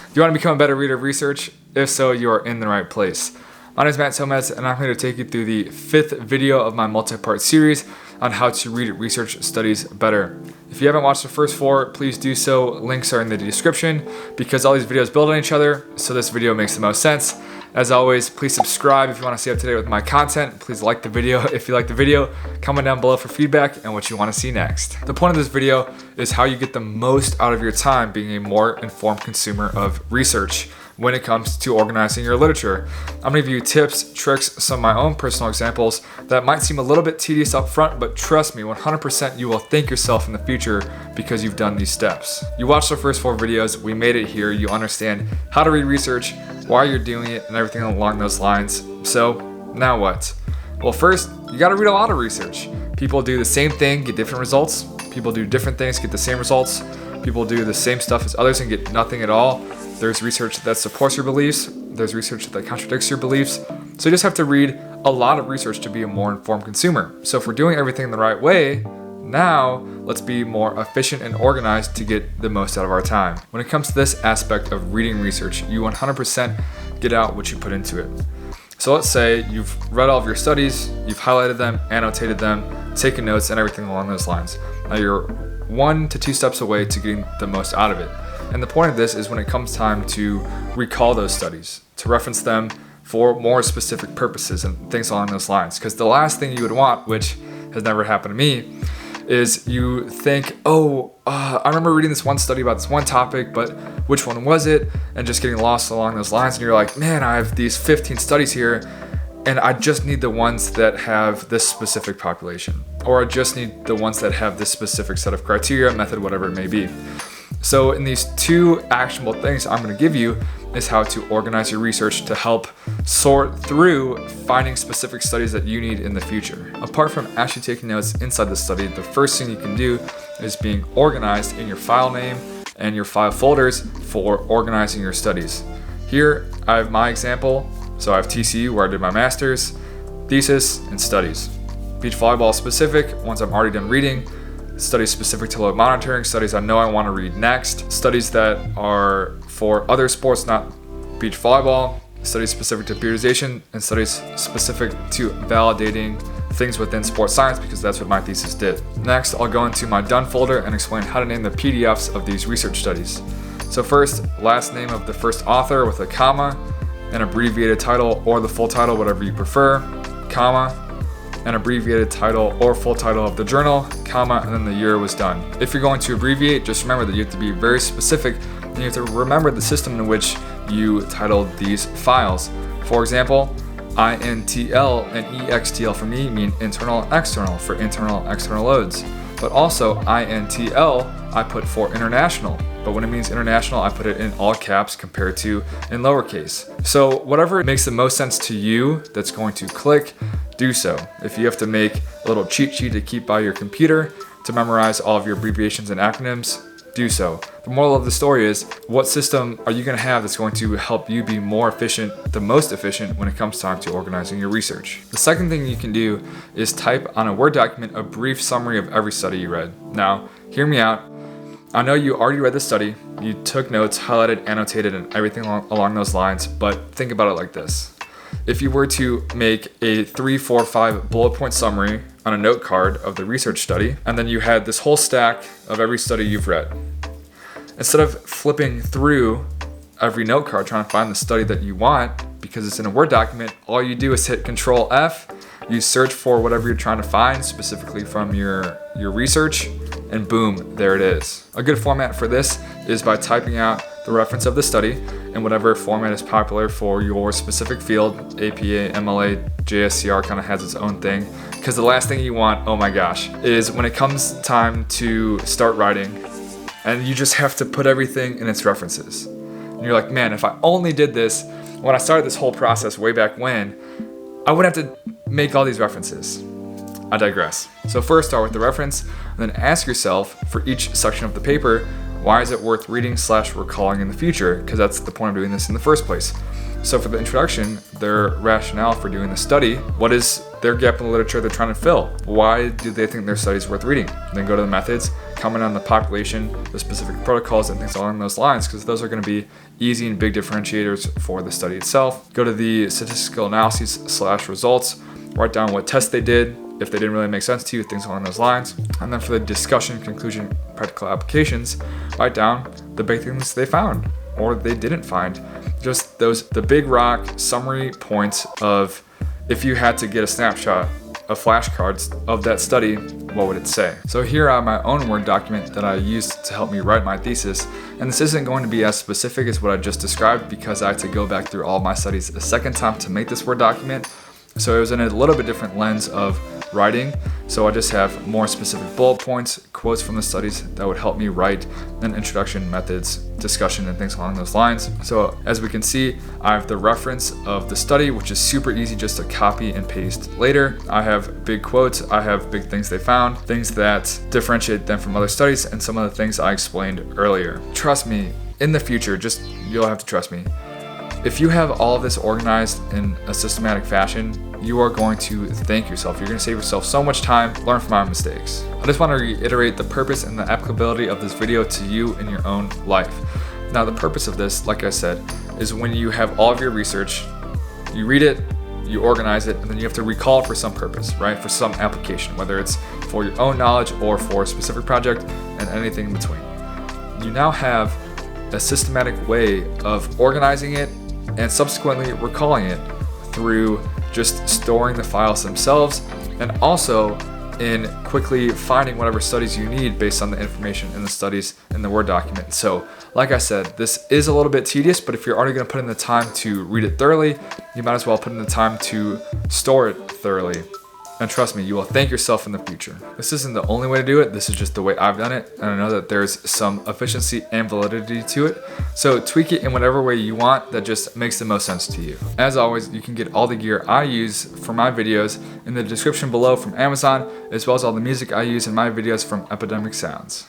Do you want to become a better reader of research? If so, you are in the right place. My name is Matt Tomez, and I'm here to take you through the 5th video of my multi-part series on how to read research studies better. If you haven't watched the first 4, please do so. Links are in the description because all these videos build on each other, so this video makes the most sense. As always, please subscribe if you want to stay up to date with my content. Please like the video if you like the video. Comment down below for feedback and what you want to see next. The point of this video is how you get the most out of your time being a more informed consumer of research when it comes to organizing your literature. I'm gonna give you tips, tricks, some of my own personal examples that might seem a little bit tedious up front, but trust me, 100% you will thank yourself in the future because you've done these steps. You watched the first 4 videos, we made it here, you understand how to read research, why you're doing it, and everything along those lines. So now what? Well, first, you gotta read a lot of research. People do the same thing, get different results. People do different things, get the same results. People do the same stuff as others and get nothing at all. There's research that supports your beliefs. There's research that contradicts your beliefs. So you just have to read a lot of research to be a more informed consumer. So if we're doing everything the right way, now let's be more efficient and organized to get the most out of our time. When it comes to this aspect of reading research, you 100% get out what you put into it. So let's say you've read all of your studies, you've highlighted them, annotated them, taken notes, and everything along those lines. Now you're 1 to 2 steps away to getting the most out of it. And the point of this is when it comes time to recall those studies, to reference them for more specific purposes and things along those lines. Because the last thing you would want, which has never happened to me, is you think, I remember reading this one study about this one topic, but which one was it? And just getting lost along those lines. And you're like, man, I have these 15 studies here, and I just need the ones that have this specific population. Or I just need the ones that have this specific set of criteria, method, whatever it may be. So in these 2 actionable things I'm going to give you is how to organize your research to help sort through finding specific studies that you need in the future. Apart from actually taking notes inside the study, the first thing you can do is being organized in your file name and your file folders for organizing your studies. Here I have my example. So I have TCU where I did my master's, thesis, and studies. Beach volleyball specific, ones I'm already done reading. Studies specific to load monitoring, studies I know I want to read next, studies that are for other sports, not beach volleyball, studies specific to periodization, and studies specific to validating things within sports science because that's what my thesis did. Next, I'll go into my done folder and explain how to name the PDFs of these research studies. So first, last name of the first author with a comma, an abbreviated title or the full title, whatever you prefer, comma, an abbreviated title or full title of the journal, comma, and then the year it was done. If you're going to abbreviate, just remember that you have to be very specific and you have to remember the system in which you titled these files. For example, INTL and EXTL for me mean internal and external for internal and external loads. But also INTL I put for international. But when it means international, I put it in all caps compared to in lowercase. So whatever makes the most sense to you that's going to click, do so. If you have to make a little cheat sheet to keep by your computer to memorize all of your abbreviations and acronyms, do so. The moral of the story is, what system are you going to have that's going to help you be more efficient, the most efficient when it comes time to organizing your research? The second thing you can do is type on a Word document a brief summary of every study you read. Now, hear me out. I know you already read the study, you took notes, highlighted, annotated, and everything along those lines, but think about it like this. If you were to make a 3, 4, 5 bullet point summary on a note card of the research study, and then you had this whole stack of every study you've read, instead of flipping through every note card trying to find the study that you want, because it's in a Word document, all you do is hit Control F, you search for whatever you're trying to find, specifically from your research, and boom, there it is. A good format for this is by typing out the reference of the study in whatever format is popular for your specific field. APA, MLA, JSCR kind of has its own thing. Because the last thing you want, oh my gosh, is when it comes time to start writing and you just have to put everything in its references. And you're like, man, if I only did this when I started this whole process way back when, I wouldn't have to make all these references. I digress. So first start with the reference, and then ask yourself for each section of the paper, why is it worth reading / recalling in the future? Because that's the point of doing this in the first place. So for the introduction, their rationale for doing the study, what is their gap in the literature they're trying to fill? Why do they think their study is worth reading? Then go to the methods, comment on the population, the specific protocols, and things along those lines, because those are going to be easy and big differentiators for the study itself. Go to the statistical analyses / results, write down what tests they did, if they didn't really make sense to you, things along those lines. And then for the discussion, conclusion, practical applications, write down the big things they found or they didn't find. Just the big rock summary points of, if you had to get a snapshot of flashcards of that study, what would it say? So here are my own Word document that I used to help me write my thesis. And this isn't going to be as specific as what I just described because I had to go back through all my studies a second time to make this Word document. So it was in a little bit different lens of writing. So I just have more specific bullet points, quotes from the studies that would help me write an introduction, methods, discussion, and things along those lines. So as we can see, I have the reference of the study, which is super easy just to copy and paste later. I have big quotes, I have big things they found, things that differentiate them from other studies, and some of the things I explained earlier. Trust me, in the future, you'll have to trust me. If you have all of this organized in a systematic fashion, you are going to thank yourself. You're going to save yourself so much time, learn from my mistakes. I just want to reiterate the purpose and the applicability of this video to you in your own life. Now, the purpose of this, like I said, is when you have all of your research, you read it, you organize it, and then you have to recall it for some purpose, right? For some application, whether it's for your own knowledge or for a specific project and anything in between. You now have a systematic way of organizing it and subsequently recalling it through just storing the files themselves, and also in quickly finding whatever studies you need based on the information in the studies in the Word document. So like I said, this is a little bit tedious, but if you're already going to put in the time to read it thoroughly, you might as well put in the time to store it thoroughly. And trust me, you will thank yourself in the future. This isn't the only way to do it. This is just the way I've done it. And I know that there's some efficiency and validity to it. So tweak it in whatever way you want that just makes the most sense to you. As always, you can get all the gear I use for my videos in the description below from Amazon, as well as all the music I use in my videos from Epidemic Sounds.